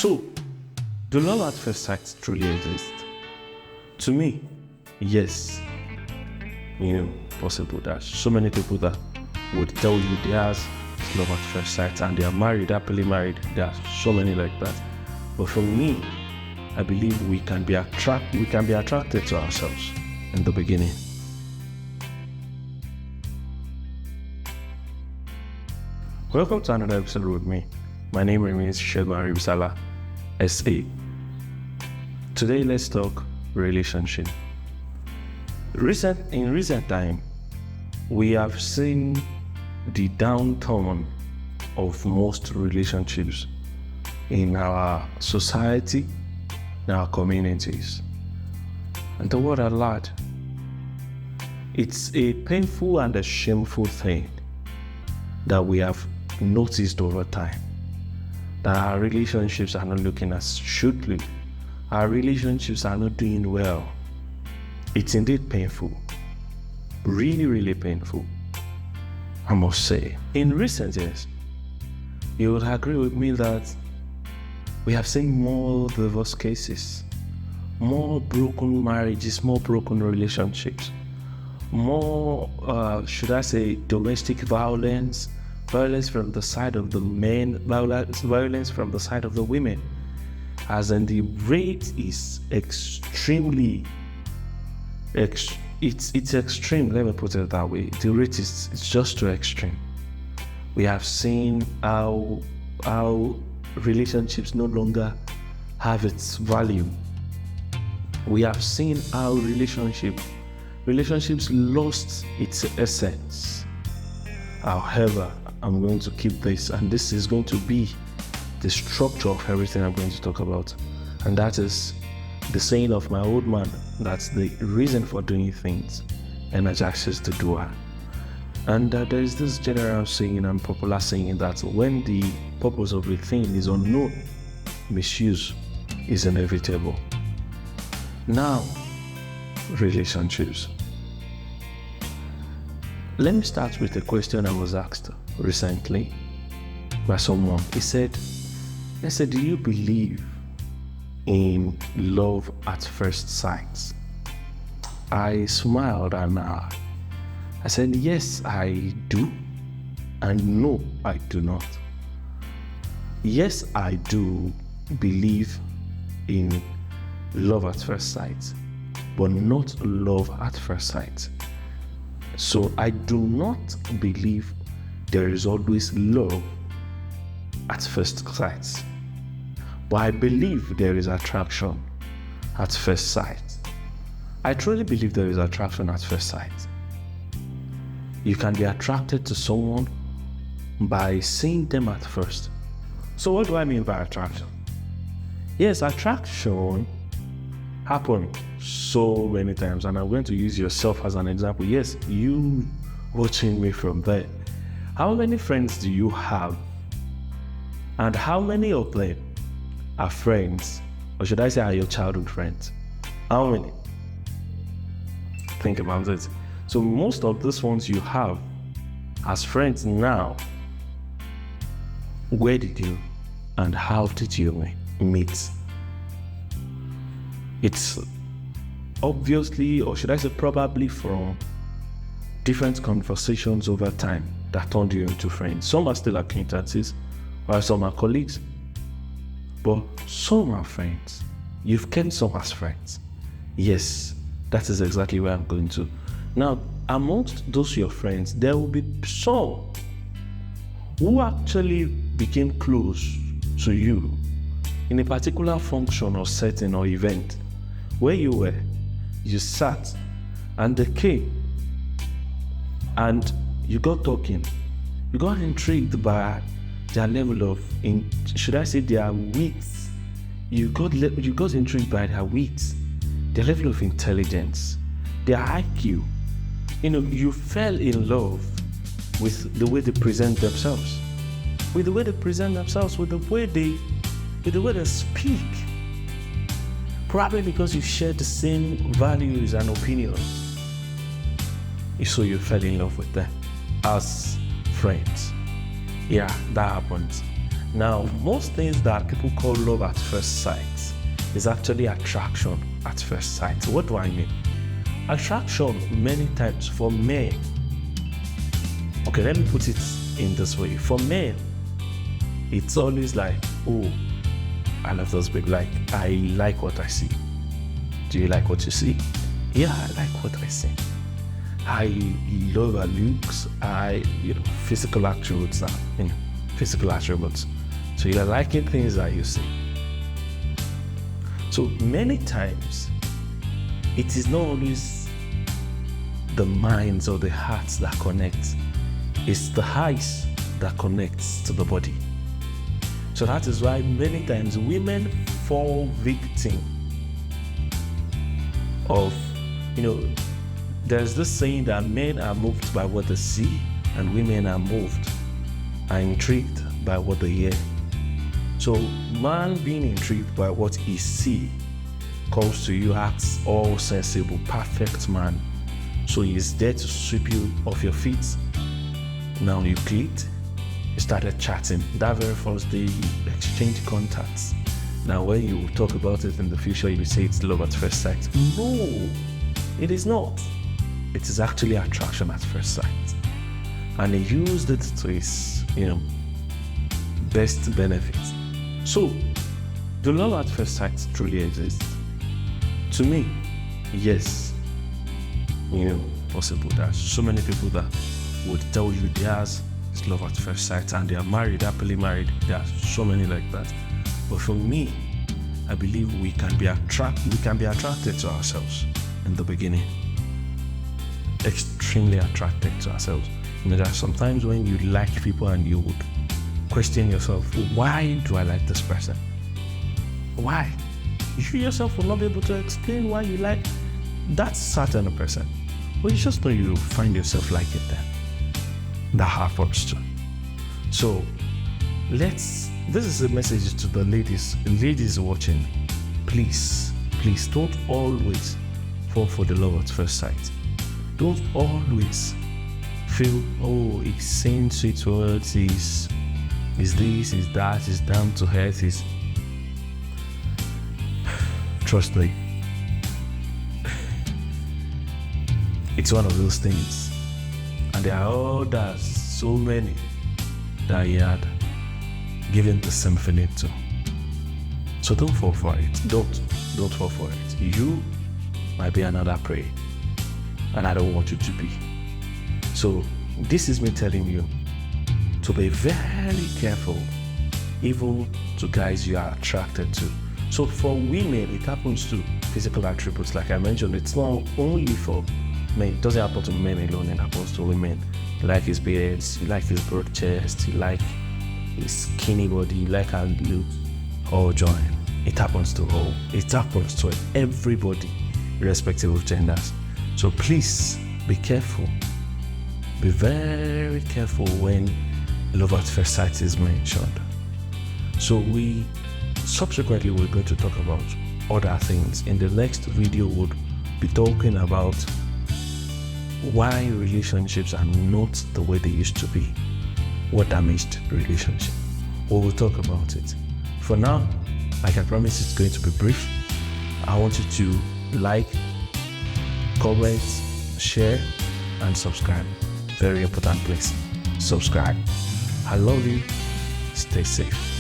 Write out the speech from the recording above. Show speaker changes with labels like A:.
A: So, do love at first sight truly exist? To me, yes. Possible. There's so many people that would tell you theirs is love at first sight and they are married, happily married. There are so many like that. But for me, I believe we can be attracted to ourselves in the beginning. Welcome to another episode with me. My name remains Segun Aribisala, SA. Today, let's talk relationship. In recent time, we have seen the downturn of most relationships in our society, in our communities, and the word at large. It's a painful and a shameful thing that we have noticed over time, that our relationships are not looking as should look. Our relationships are not doing well. It's indeed painful. Really, really painful, I must say. In recent years, you would agree with me that we have seen more divorce cases, more broken marriages, more broken relationships, more, domestic violence from the side of the men, violence from the side of the women. As in, the rate is extremely, it's extreme, let me put it that way. The rate is just too extreme. We have seen how relationships no longer have its value. We have seen how relationships lost its essence. However, I'm going to keep this, and this is going to be the structure of everything I'm going to talk about. And that is the saying of my old man, that's the reason for doing things energizes the doer. And there is this general saying and popular saying that when the purpose of a thing is unknown, misuse is inevitable. Now, relationships. Let me start with a question I was asked recently by someone. He said, do you believe in love at first sight? I smiled and I said, yes, I do, and no, I do not. Yes, I do believe in love at first sight, but not love at first sight. So I do not believe there is always love at first sight, but I believe there is attraction at first sight. I truly believe there is attraction at first sight. You can be attracted to someone by seeing them at first. So what do I mean by attraction? Yes, attraction happens so many times, and I'm going to use yourself as an example. Yes, you watching me from there. How many friends do you have? And how many of them are friends? Or should I say are your childhood friends? How many? Think about it. So most of these ones you have as friends now, where did you and how did you meet? It's obviously, or should I say probably, from different conversations over time that turned you into friends. Some are still acquaintances, while some are colleagues, but some are friends. You've kept some as friends. Yes, that is exactly where I'm going to. Now, amongst those your friends, there will be some who actually became close to you in a particular function or setting or event where you sat and they came and you got talking. You got intrigued by their level of, their wits. You got intrigued by their wits, their level of intelligence, their IQ. You fell in love with the way they present themselves, with the way they speak. Probably because you share the same values and opinions. So you fell in love with them as friends. Yeah, that happens. Now, most things that people call love at first sight is actually attraction at first sight. What do I mean? Attraction many times for men. Okay, let me put it in this way. For men, it's always like, oh, I love those baby. Like, I like what I see. Do you like what you see? Yeah, I like what I see. I love her looks. Physical attributes now. Physical attributes. So you're liking things that you see. So many times, it is not always the minds or the hearts that connect. It's the eyes that connects to the body. So that is why many times women fall victim of, there's this saying that men are moved by what they see and women are intrigued by what they hear. So man being intrigued by what he see comes to you, acts all sensible, perfect man. So he is there to sweep you off your feet. Now you clicked, you started chatting. That very first day you exchange contacts. Now when you talk about it in the future, you say it's love at first sight. No, it is not. It is actually attraction at first sight. And he used it to his, best benefit. So, do love at first sight truly exist? To me, yes. Possible. There's so many people that would tell you theirs is love at first sight and they are married, happily married. There are so many like that. But for me, I believe we can be attracted to ourselves in the beginning. Extremely attracted to ourselves. There are sometimes when you like people and you would question yourself, why do I like this person? Why? You yourself will not be able to explain why you like that certain person. But you just know you find yourself liking them. That happens too. So this is a message to the ladies watching. Please don't always fall for the love at first sight. Don't always feel, oh, he's saying sweet words, he's this, he's that, he's down to earth, trust me, it's one of those things. And there are others, so many, that he had given the symphony to. So don't fall for it. Don't fall for it. You might be another prey, and I don't want you to be. So this is me telling you to be very careful, even to guys you are attracted to. So for women, it happens to physical attributes, like I mentioned. It's not only for men. It doesn't happen to men alone. It happens to women. You like his beards, you like his broad chest, you like his skinny body, you like how he looks, all join. It happens to all. It happens to everybody, irrespective of genders. So please be careful. Be very careful when love at first sight is mentioned. So subsequently we're going to talk about other things. In the next video, we'll be talking about why relationships are not the way they used to be. What damaged relationship. We will talk about it. For now, like I promised, it's going to be brief. I want you to like, comment, share, and subscribe. Very important, please. Subscribe. I love you. Stay safe.